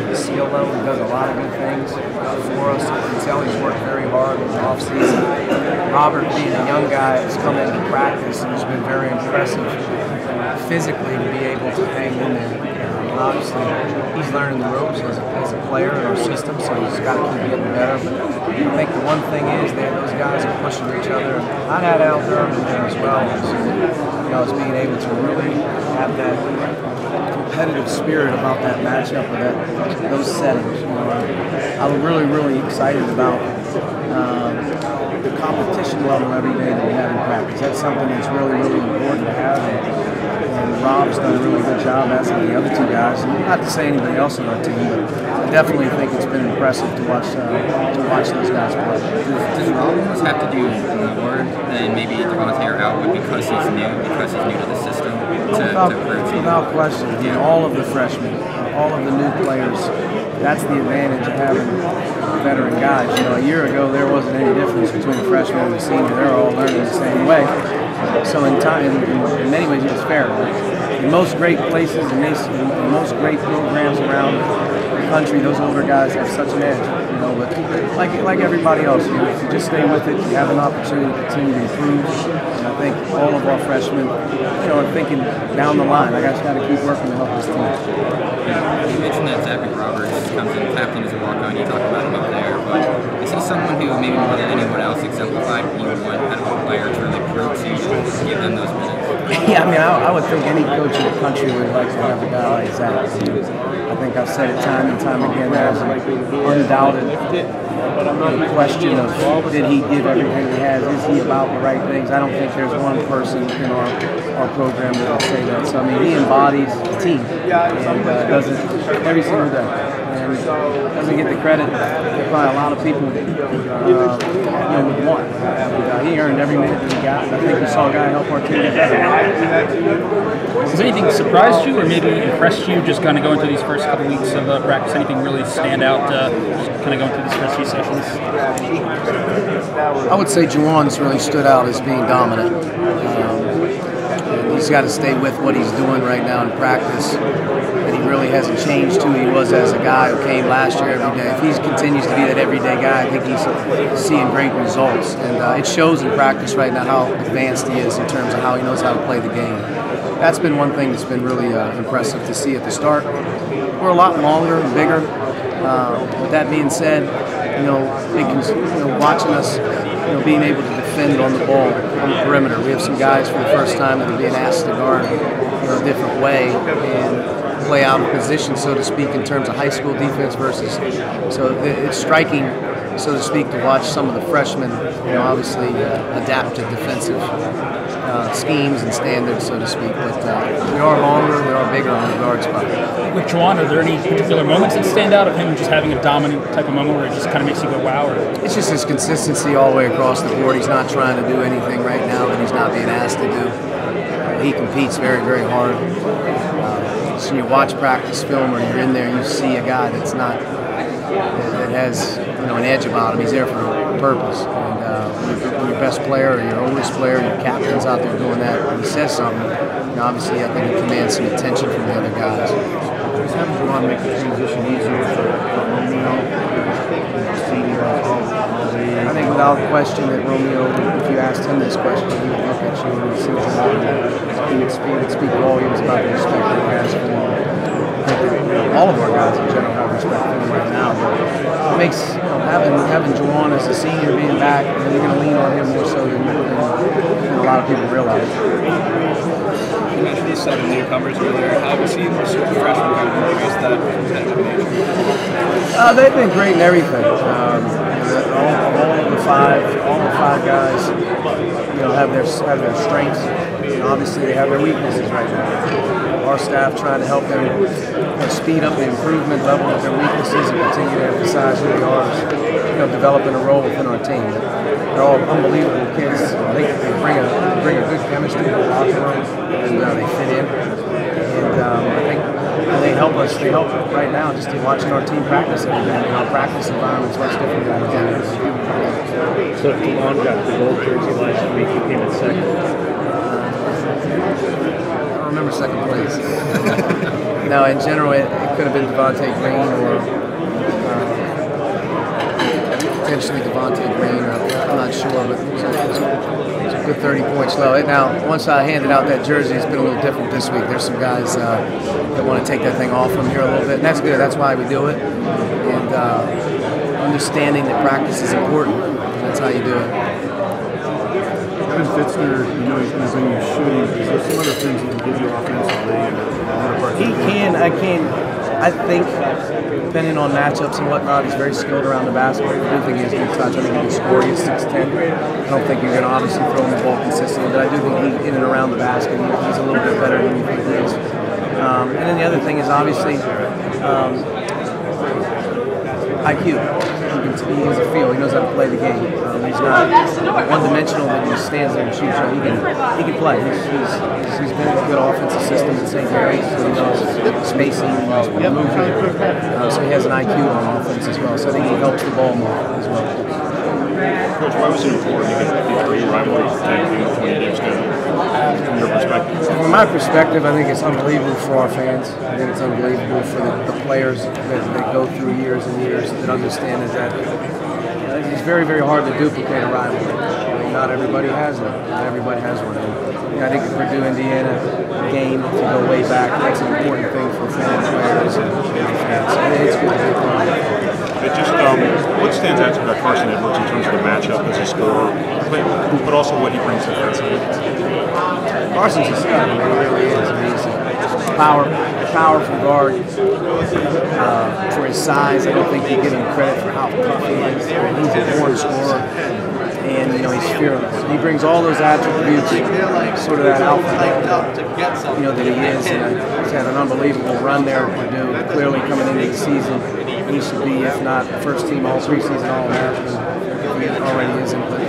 of his skill level. He does a lot of good things for us. You can tell he's worked very hard in the offseason. Robert, being a young guy, has come into practice and has been very impressive physically to be able to hang in there. Obviously, he's learning the ropes as a player in our system, so he's got to keep getting better. But I think the one thing is that those guys are pushing each other. I had Al Durham in there as well. So, it's being able to really have that competitive spirit about that matchup or those settings. I'm really, really excited about the competition level every day that we have in practice. That's something that's really, really important to have. And Rob's done a really good job, as have the other two guys. And not to say anybody else on our team, but I definitely think it's been impressive to watch those guys play. Does Rob almost have to do more than maybe Devontae or Outwood because he's new to the system to prove? Without question. All of the freshmen, all of the new players, that's the advantage of having veteran guys. A year ago there wasn't any difference between a freshman and a senior. They're all learning the same way. So in many ways it's fair. In most great places and in most great programs around the country, those older guys have such an edge. But like everybody else, if you just stay with it, you have an opportunity to continue to improve. And I think all of our freshmen, are thinking down the line. I just got to keep working to help this team. You mentioned that Zachary Roberts comes in captain as a walk-on. You talked about him up there, but is he someone who maybe more than anyone else exemplified what you want out of a player to really prove to give them those minutes? Yeah, I would think any coach in the country would like to have a guy like Zach. I think I've said it time and time again. There's an undoubted question of did he give everything he has? Is he about the right things? I don't think there's one person in our program that will say that. So he embodies the team and does it every single day. And doesn't get the credit that probably a lot of people would want. He earned every minute that he got. And I think we saw a guy help our team get better. Has anything surprised you or maybe impressed you just kind of going through these first couple weeks of practice? Anything really stand out just kind of going through these first few sessions? I would say Juwan's really stood out as being dominant. He's got to stay with what he's doing right now in practice. And he really hasn't changed who he was as a guy who came last year every day. If he continues to be that everyday guy, I think he's seeing great results. And it shows in practice right now how advanced he is in terms of how he knows how to play the game. That's been one thing that's been really impressive to see at the start. We're a lot longer and bigger. With that being said, watching us, being able to defend on the ball on the perimeter. We have some guys for the first time that are being asked to guard a different way and play out of position, so to speak, in terms of high school defense versus. So it's striking, so to speak, to watch some of the freshmen, obviously adapt to defensive schemes and standards, so to speak. But we are longer, we are bigger on the guard spot. With Juwan, are there any particular moments that stand out of him just having a dominant type of moment where it just kind of makes you go, wow? Or? It's just his consistency all the way across the board. He's not trying to do anything right now that he's not being asked to do. He competes very, very hard. So you watch practice film or you're in there and you see a guy that's not, that has an edge about him. He's there for a purpose. And your best player or your oldest player, your captain's out there doing that. When he says something, obviously I think he commands some attention from the other guys. Just having Juwan make the transition easier for Romeo, senior, I think without question that Romeo, if you asked him this question, he would look at you and see what he would speak volumes about the respect he has for him. I think that all of our guys in general have respect for him right now. But it makes having Juwan as a senior being back, you're going to lean on him more so than a lot of people realize. You mentioned these 7 newcomers earlier. How have you seen the freshmen kind of embrace that competitive nature? They've been great in everything. All the five guys, have their strengths. Obviously, they have their weaknesses right now. Our staff trying to help them speed up the improvement level of their weaknesses and continue to emphasize who they are, developing a role within our team. They're all unbelievable kids. They bring a good chemistry to the locker room, and they fit in. And I think they help us. They help right now just in watching our team practice every day. Our practice environment's much different than it is. So if Juwan got the gold jersey last week, he came in second. I don't remember second place. No, in general, it could have been Devontae Green or potentially Devontae Green. I'm not sure, but it's a good 30 points low. Now, once I handed out that jersey, it's been a little different this week. There's some guys that want to take that thing off from here a little bit, and that's good. That's why we do it. And understanding that practice is important. That's how you do it. Kevin Fitzner, you know, he's been doing shooting. Is there some other things he can give you offensively? He can. I think, depending on matchups and whatnot, he's very skilled around the basket. I do think he has good touch. I think he can score. He's 6'10". I don't think you're going to obviously throw him the ball consistently, but I do think he's in and around the basket. He's a little bit better than you think he is. And then the other thing is obviously IQ. He has a feel. He knows how to play the game. He's not one-dimensional that he stands there and shoots. He can play. He's been in a good offensive system at St. Mary's, so he knows spacing, movement. So he has an IQ on offense as well. So I think he helps the ball more as well. Coach, why was it important to get these early rivalries protected in 20 games from your perspective? From my perspective, I think it's unbelievable for our fans. I think it's unbelievable for the players that go through years and years that understand that it's very, very hard to duplicate a rivalry. I mean, not everybody has one. Not everybody has one. And I think the Purdue-Indiana game, to go way back, that's an important thing for fans, players, and fans. So it's good to be fun. It just, what stands out to you about Carson Edwards in terms of the matchup as a scorer, but also what he brings defensively? Carson's a stud. I mean, he really is. I mean, he's a powerful guard. For his size, I don't think you give him credit for how tough he is. He's a born scorer, and you know he's fearless. He brings all those attributes, sort of that alpha male, you know, that he is. And he's had an unbelievable run there at Purdue. Clearly, coming into the season, he should be, if not first team all preseason All-American, if he already isn't. But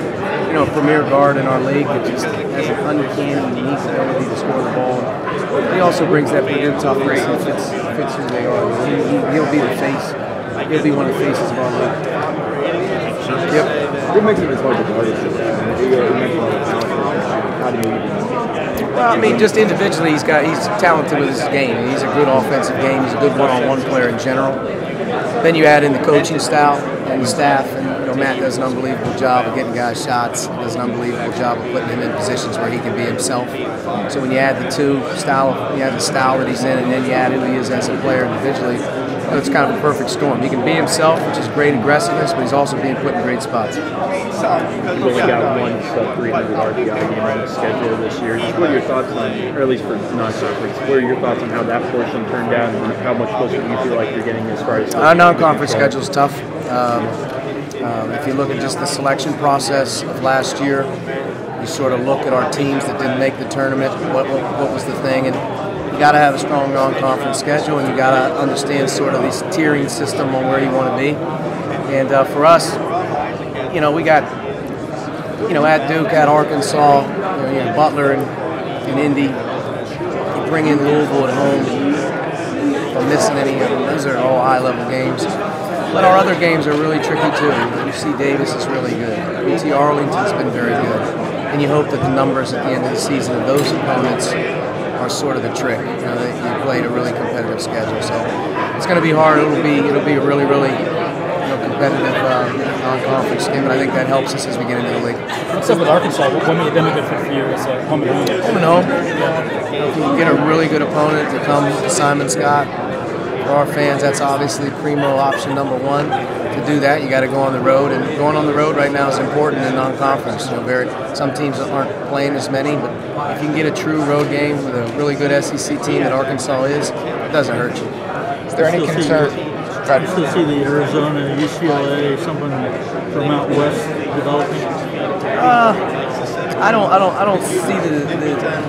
you know, a premier guard in our league that just has an uncanny, unique ability to score the ball. He also brings that Purdue toughness and fits who they are. He'll be the face. He'll be one of the faces of our league. Yep. What makes it hard to guard How do you even? Well, I mean, just individually, he's talented with his game. He's a good offensive game. He's a good one-on-one player in general. Then you add in the coaching style and the staff, and you know, Matt does an unbelievable job of getting guys shots. He does an unbelievable job of putting him in positions where he can be himself. So when you add the style that he's in, and then you add who he is as a player individually, it's kind of a perfect storm. He can be himself, which is great aggressiveness, but he's also being put in great spots. You've only got one sub-300 RPI game on the schedule this year. Just what are your thoughts on, or at least for non-conference, what are your thoughts on how that portion turned out and how much closer do you feel like you're getting as far as... Our non-conference schedule is tough. If you look at just the selection process of last year, you sort of look at our teams that didn't make the tournament, what was the thing, and you got to have a strong non-conference schedule, and you got to understand sort of this tiering system on where you want to be. And for us, you know, we got, you know, at Duke, at Arkansas, you know, Butler and Indy. You bring in Louisville at home. If I'm missing any of them, those are all high-level games. But our other games are really tricky too. UC Davis is really good. UT Arlington's been very good. And you hope that the numbers at the end of the season of those opponents are sort of the trick. You know, you played a really competitive schedule, so it's going to be hard. It'll be a really, really competitive non-conference game, but I think that helps us as we get into the league. What's up with Arkansas? What made them a good fit for you as a home and home? Home and home. If you get a really good opponent to come to Simon Scott, for our fans, that's obviously primo option number one. To do that, you got to go on the road, and going on the road right now is important in non-conference. You know, some teams aren't playing as many, but if you can get a true road game with a really good SEC team that Arkansas is, it doesn't hurt you. Is there any concern? I still see the Arizona, UCLA, someone from out west developing. I don't see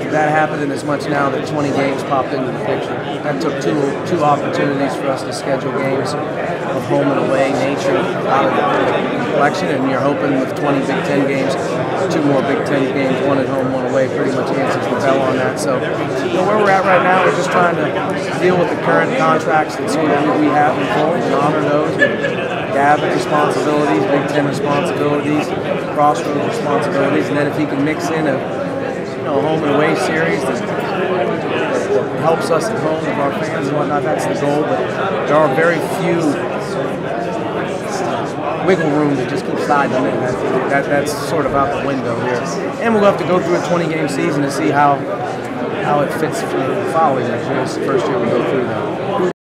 that happening as much now that 20 games popped into the picture. That took two opportunities for us to schedule games of home and away nature out of the collection, and you're hoping with 20 Big Ten games, 2 more Big Ten games, 1 at home, 1 away, pretty much answers the bell on that. So, you know, where we're at right now, we're just trying to deal with the current contracts that sort of we have in full and honor those. Gab responsibilities, Big Ten responsibilities, Crossroads responsibilities, and then if he can mix in a home and away series that helps us at home with our fans and whatnot. That's the goal, but there are very few wiggle room to just keep sliding them in. That's sort of out the window here. And we'll have to go through a 20-game season to see how it fits for the following year. It's the first year we go through that. Who